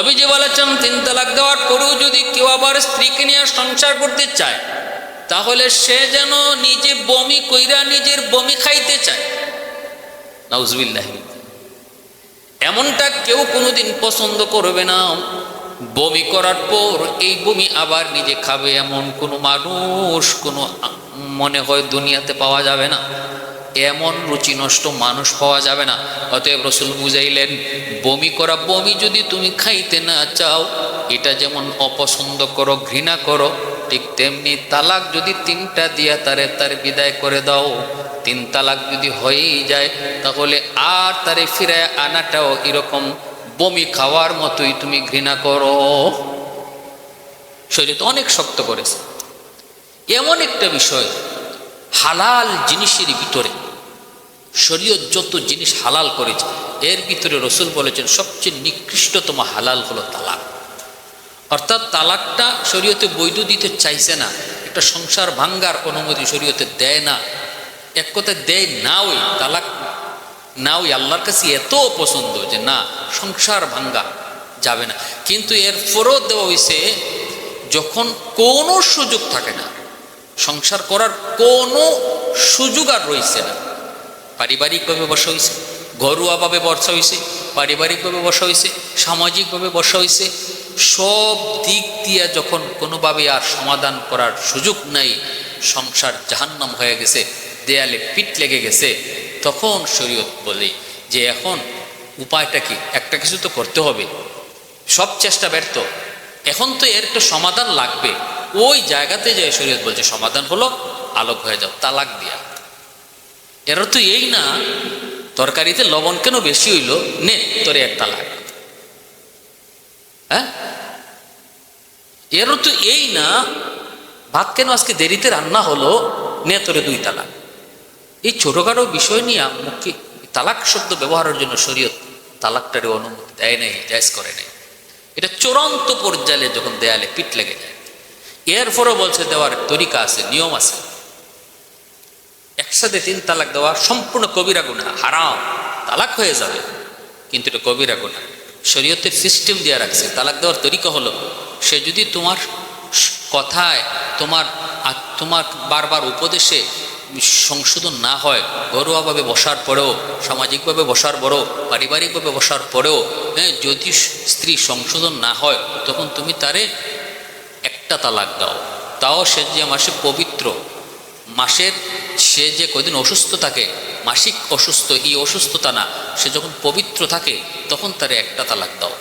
নবীজি বলেছেন 3 তালাক দেওয়ার পরেও যদি কেউ আবার স্ত্রীকে নিয়ে সংসার করতে চায় তাহলে সে যেন নিজে বমি কইরা নিজের বমি খাইতে চায়। নাউজুবিল্লাহ। এমনটা কেউ কোনোদিন পছন্দ করবে না। বমি করার পর এই বমি আবার নিজে খাবে এমন কোনো মানুষ কোনো মনে হয় দুনিয়াতে পাওয়া যাবে না। এমন রুচি নষ্ট মানুষ পাওয়া যাবে না। অতএব রাসূল বুঝাইলেন, বমি করা বমি যদি তুমি খাইতে না চাও, এটা যেমন অপছন্দ করো, ঘৃণা করো, ঠিক তেমনি তালাক যদি 3টা দিয়া তার বিদায় করে দাও। 3 তালাক যদি হয়েই যায় তাহলে আর তারে ফিরায় আনাটাও এরকম বমি খাওয়ার মতোই তুমি ঘৃণা করো। শরীয়ত অনেক শক্ত করেছে। এমন একটা বিষয়, হালাল জিনিসের ভিতরে শরীয়ত যত জিনিস হালাল করেছে এর ভিতরে রাসূল বলেছেন সবচেয়ে নিকৃষ্টতম হালাল হলো তালাক। অর্থাৎ তালাকটা শরীয়তে বৈধ দিতে চাইছে না, একটা সংসার ভাঙ্গার অনুমতি শরীয়তে দেয় না। এক কথায় দেয় না, ওই তালাক না, ওই আল্লাহর কাছে এত পছন্দ যে না, সংসার ভাঙ্গা যাবে না। কিন্তু এর ফরজ দেওয়া হয়েছে যখন কোনো সুযোগ থাকে না, সংসার করার কোনো সুযোগ আর রয়েছে না। পারিবারিকভাবে বসা হয়েছে, ঘরোয়াভাবে বসা হয়েছে, পারিবারিকভাবে বসা হয়েছে, সামাজিকভাবে বসা হয়েছে, সব দিক দিয়ে যখন কোনোভাবে আর সমাধান করার সুযোগ নাই, সংসার জাহান্নাম হয়ে গেছে, দেয়ালে পিঠ লেগে গেছে, তখন শরীয়ত বলে যে এখন উপায়টা কি, একটা কিছু তো করতে হবে, সব চেষ্টা ব্যর্থ, এখন তো এর একটা সমাধান লাগবে। ওই জায়গাতে যে শরীয়ত বলছে সমাধান হলো আলোক হয়ে যাও, তালাক দিয়া। এর তো এই না তরকারিতে লবণ কেন বেশি হইল, নে তোরে 1 তালাক। হ্যাঁ, এর তো এই না ভাত কেন আজকে দেরিতে রান্না হলো, নে তোরে 2 তালাক। এই ছোটখাটো বিষয় নিয়ে মুখে তালাক শব্দ ব্যবহারের জন্য শরীয়ত তালাকটারে অনুমতি দেয় নাই, জায়েজ করে নাই। এটা চূড়ান্ত পর্যায়ে যখন দেয়ালে পিঠ লেগে যায়, এরপরও বলছে দেওয়ার তরিকা আছে, নিয়ম আছে। একসাথে 3 তালাক দেওয়া সম্পূর্ণ কবিরা গুনাহ, হারাম, তালাক হয়ে যাবে, কিন্তু এটা কবিরা গুনাহ। শরীয়তের সিস্টেম দিয়ে রাখছে। তালাক দেওয়ার তরিকা হলো, সে যদি তোমার কথায় তোমার বারবার উপদেশে সংশোধন না হয়, ঘরোয়াভাবে বসার পরেও, সামাজিকভাবে বসার পরেও, পারিবারিকভাবে বসার পরেও, হ্যাঁ, যদি স্ত্রী সংশোধন না হয় তখন তুমি তারে 1টা তালাক দাও। তাও সে যে মাসে পবিত্র, মাসের সে যে কদিন অসুস্থ থাকে, মাসিক অসুস্থ, এই অসুস্থতা না, সে যখন পবিত্র থাকে তখন তারে 1টা তালাক দাও।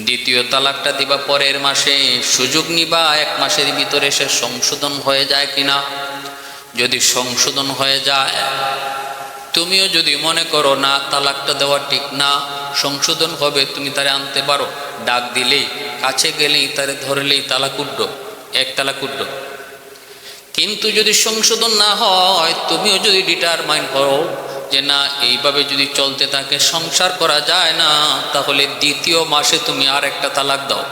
দ্বিতীয় তালাকটা দিবা পরের মাসে, সুযোগ নিবা 1 মাসের ভিতরে সে সংশোধন হয়ে যায় কিনা। যদি সংশোধন হয়ে যায়, তুমিও যদি মনে করো না তালাকটা দেওয়া ঠিক না, সংশোধন হবে, তুমি তারে আনতে পারো, ডাক দিলেই, কাছে গেলেই, তারে ধরলেই তালাক উঠলো, 1 তালাক উঠলো। কিন্তু যদি সংশোধন না হয়, তুমিও যদি ডিটারমাইন করো যে না এইভাবে যদি চলতে থাকে সংসার করা যায় না, তাহলে দ্বিতীয় মাসে তুমি আর 1টা তালাক দাও,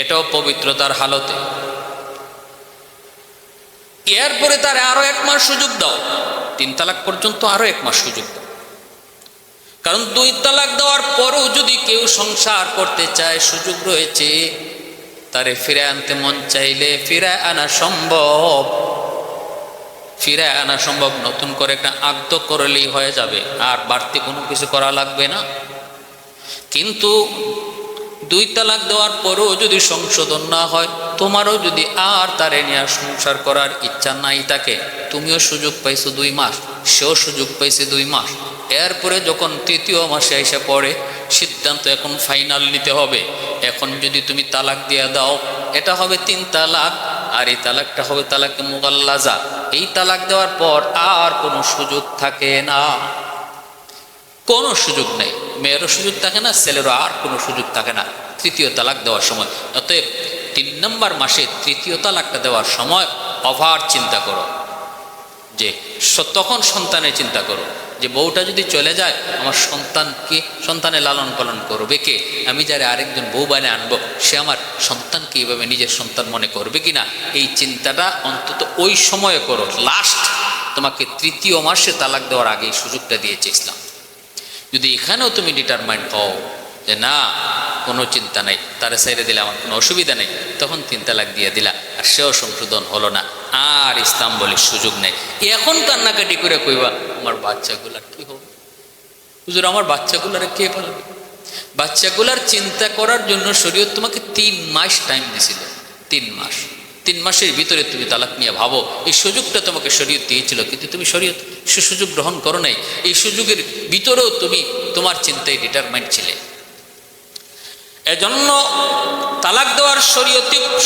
এটাও পবিত্রতার হালতে। এরপরে তার আরো 1 মাস সুযোগ দাও, 3 তালাক পর্যন্ত আরো 1 মাস সুযোগ দাও। কারণ 2 তালাক দেওয়ার পরও যদি কেউ সংসার করতে চায়, সুযোগ রয়েছে, তারে ফিরে আনতে মন চাইলে ফিরায় আনা সম্ভব, ফিরায় আনা সম্ভব। নতুন করে একটা আক্ত করলেই হয়ে যাবে, আর বাড়তি কোনো কিছু করা লাগবে না। কিন্তু 2 তালাক দেওয়ার পরেও যদি সংশোধন না হয়, তোমারও যদি আর তারে নিয়ে সংসার করার ইচ্ছা নাই থাকে, তুমিও সুযোগ পাইছো 2 মাস, সেও সুযোগ পাইছে 2 মাস। এরপরে যখন 3য় মাসে এসে পড়ে, সিদ্ধান্ত এখন ফাইনাল নিতে হবে। এখন যদি তুমি তালাক দিয়ে দাও, এটা হবে 3 তালাক, আর এই তালাকটা হবে তালাকে মুগাল্লাজা। এই তালাক দেওয়ার পর আর কোনো সুযোগ থাকে না, কোনো সুযোগ নেই। মেয়েরও সুযোগ থাকে না, ছেলেরও আর কোনো সুযোগ থাকে না 3য় তালাক দেওয়ার সময়। অতএব 3 নম্বর মাসে 3য় তালাকটা দেওয়ার সময় ওভার চিন্তা করো, যে তখন সন্তানের চিন্তা করো যে বউটা যদি চলে যায়, আমার সন্তানের লালন পালন করবে কে? আমি যারা আরেকজন বউ বানিয়ে আনবো, সে আমার সন্তানকে এইভাবে নিজের সন্তান মনে করবে কিনা, এই চিন্তাটা অন্তত ওই সময়ে করো। লাস্ট তোমাকে 3য় মাসে তালাক দেওয়ার আগে এই সুযোগটা দিয়েছে ইসলাম। যদি এখানেও তুমি ডিটারমাইন্ড হও যে না কোনো চিন্তা নাই, তারে ছেড়ে দিলে আমার কোনো অসুবিধা নেই, তখন 3 তালাক দিয়ে দিলা, আর সেও সংশোধন হলো না, আর ইসলাম বলির সুযোগ নেই। এখন কান্নাকাটি করে কইবা আমার বাচ্চাগুলার কি হবে, হুজুর আমার বাচ্চাগুলারে কে পালবে? বাচ্চাগুলার চিন্তা করার জন্য শরীয়ত তোমাকে 3 মাস টাইম দিছিল। 3 মাস, 3 মাসের ভিতরে তুমি তালাক নিয়ে ভাবো, এই সুযোগটা তোমাকে শরীয়ত দিয়েছিল, কিন্তু তুমি শরীয়ত সে সুযোগ গ্রহণ করো নাই। এই সুযোগের ভিতরেও তুমি তোমার চিন্তায় ডিটারমাইন্ড ছিলে। এজন্য তালাক দেওয়ার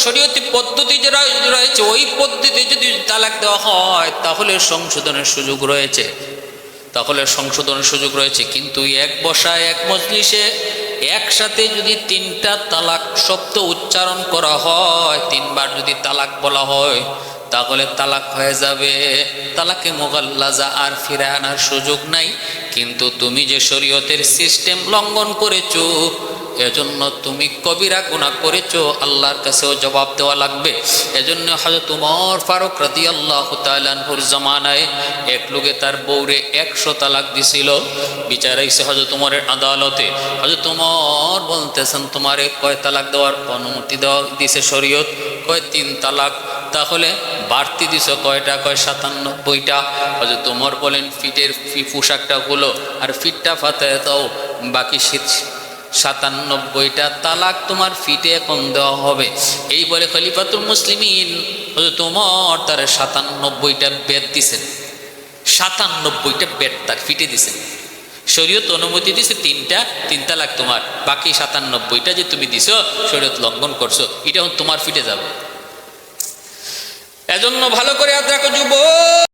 শরীয়তি পদ্ধতি যেটা রয়েছে, ওই পদ্ধতিতে যদি তালাক দেওয়া হয় তাহলে সংশোধনের সুযোগ রয়েছে, কিন্তু এক বসায় এক মজলিসে একসাথে যদি 3টা তালাক শব্দ উচ্চারণ করা হয়, 3 বার যদি তালাক বলা হয়, তাহলে তালাক হয়ে যাবে। তালাকে মুগাল্লাজা আর ফিরে আনার সুযোগ নাই। কিন্তু তুমি যে শরীয়তের সিস্টেম লঙ্ঘন করেছো, এজন্য তুমি কবিরা গুনাহ করেছো, আল্লাহর কাছেও জবাব দেওয়া লাগবে। এজন্য হযরত ওমর ফারুক রাদিয়াল্লাহু তাআলা আনহুর জামানায় এক লোকে তার বউরে 100 তালাক দিছিল। বিচার হইছে হযরত ওমরের আদালতে। হযরত ওমর বলতেছেন তোমারে কয় তালাক দেওয়ার অনুমতি দেওয়া দিছে শরীয়ত? কয় 3 তালাক। তাহলে বাড়তি দিছ কয়টা? কয় 97টা। হযরত ওমর বলেন ফিটের পোশাকটা হলো আর ফিটটা ফাতায় দাও, বাকি 97টা তালাক তোমার ফিটে এখন দেওয়া হবে। এই বলে খলিফাতুল মুসলিমিন হযরত ওমর তার 97টা বেদ দিছেন, 97টা বেদ তার ফিটে দিছেন। শরীয়ত অনুমতি দিছে 3 তালাক তোমার, বাকি 97টা যে তুমি দিছো শরীয়ত লঙ্ঘন করছো, এটা তোমার ফিটে যাবে। এজন্য ভালো করে ইয়াদ রাখো যুবক।